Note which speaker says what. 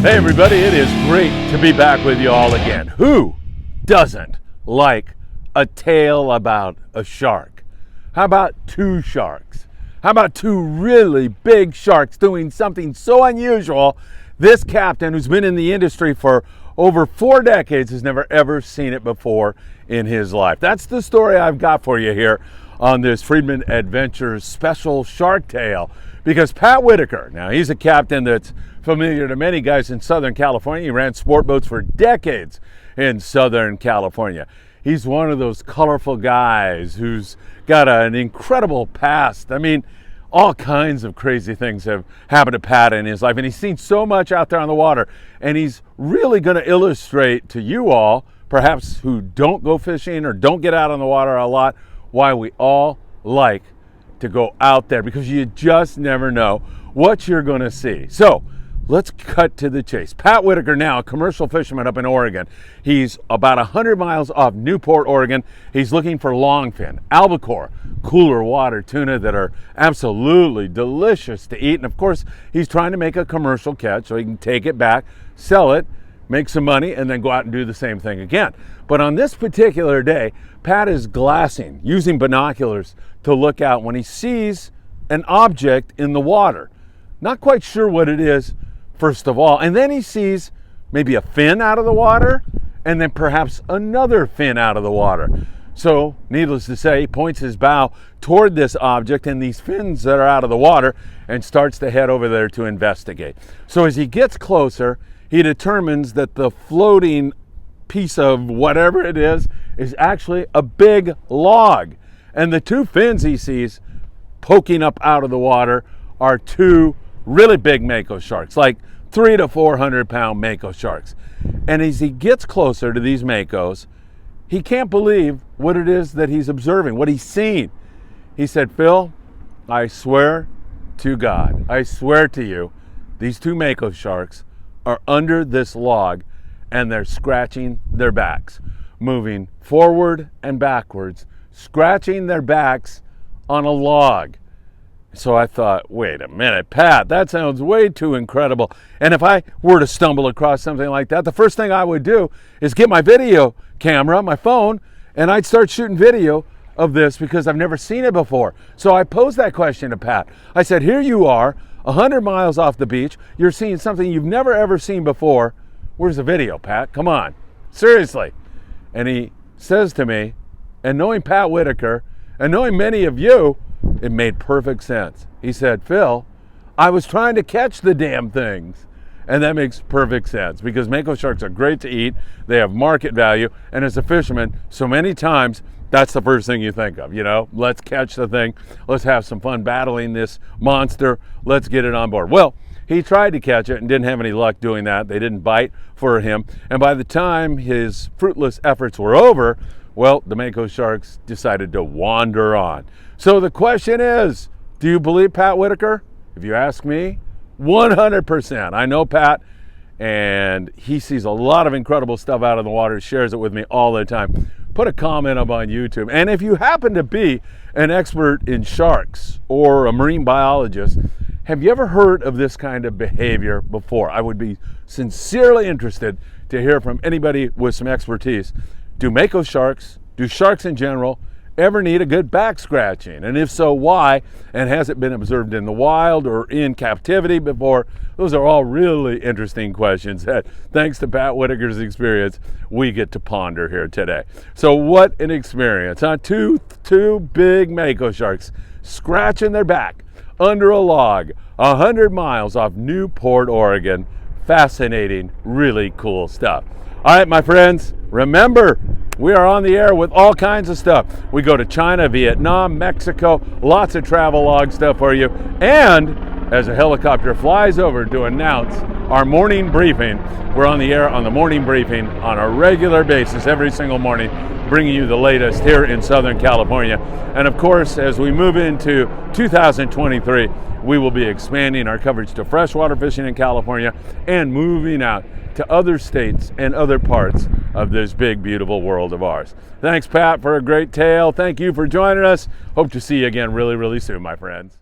Speaker 1: Hey everybody, it is great to be back with you all again. Who doesn't like a tale about a shark? How about two sharks? How about two really big sharks doing something so unusual? This captain, who's been in the industry for over 4 decades, has never ever seen it before in his life. That's the story I've got for you here on this Friedman Adventures special shark tale. Because Pat Whitaker, now he's a captain that's familiar to many guys in Southern California. He ran sport boats for decades in Southern California. He's one of those colorful guys who's got an incredible past. I mean, all kinds of crazy things have happened to Pat in his life, and he's seen so much out there on the water. And he's really going to illustrate to you all, perhaps who don't go fishing or don't get out on the water a lot, why we all like to go out there, because you just never know what you're going to see. So let's cut to the chase. Pat Whitaker, now a commercial fisherman up in Oregon. He's about 100 miles off Newport, Oregon. He's looking for longfin, albacore, cooler water tuna that are absolutely delicious to eat. And of course, he's trying to make a commercial catch so he can take it back, sell it, make some money, and then go out and do the same thing again. But on this particular day, Pat is glassing, using binoculars to look out when he sees an object in the water. Not quite sure what it is, first of all, and then he sees maybe a fin out of the water, and then perhaps another fin out of the water. So, needless to say, he points his bow toward this object and these fins that are out of the water and starts to head over there to investigate. So as he gets closer, he determines that the floating piece of whatever it is actually a big log. And the two fins he sees poking up out of the water are two really big Mako sharks, like 300 to 400 pound Mako sharks. And as he gets closer to these Makos, he can't believe what it is that he's observing, what he's seen. He said, "Phil, I swear to God, I swear to you, these two Mako sharks are under this log and they're scratching their backs, moving forward and backwards, scratching their backs on a log." So I thought, wait a minute, Pat, that sounds way too incredible. And if I were to stumble across something like that, the first thing I would do is get my video camera, my phone, and I'd start shooting video of this because I've never seen it before. So I posed that question to Pat. I said, here you are, 100 miles off the beach. You're seeing something you've never ever seen before. Where's the video, Pat? Come on, seriously. And he says to me, and knowing Pat Whitaker, and knowing many of you, it made perfect sense. He said, "Phil, I was trying to catch the damn things." And that makes perfect sense because Mako sharks are great to eat. They have market value. And as a fisherman, so many times, that's the first thing you think of, you know, let's catch the thing. Let's have some fun battling this monster. Let's get it on board. Well, he tried to catch it and didn't have any luck doing that. They didn't bite for him. And by the time his fruitless efforts were over, well, the Mako sharks decided to wander on. So the question is, do you believe Pat Whitaker? If you ask me, 100%. I know Pat, and he sees a lot of incredible stuff out of the water, shares it with me all the time. Put a comment up on YouTube. And if you happen to be an expert in sharks or a marine biologist, have you ever heard of this kind of behavior before? I would be sincerely interested to hear from anybody with some expertise. Do Mako sharks, do sharks in general, ever need a good back scratching? And if so, why? And has it been observed in the wild or in captivity before? Those are all really interesting questions that, thanks to Pat Whitaker's experience, we get to ponder here today. So what an experience, huh? Two big Mako sharks scratching their back under a log 100 miles off Newport, Oregon. Fascinating, really cool stuff. All right, my friends, remember, we are on the air with all kinds of stuff. We go to China, Vietnam, Mexico, lots of travel log stuff for you. And as a helicopter flies over to announce our morning briefing, we're on the air on the morning briefing on a regular basis every single morning, bringing you the latest here in Southern California. And of course, as we move into 2023, we will be expanding our coverage to freshwater fishing in California and moving out to other states and other parts of this big, beautiful world of ours. Thanks, Pat, for a great tale. Thank you for joining us. Hope to see you again really, really soon, my friends.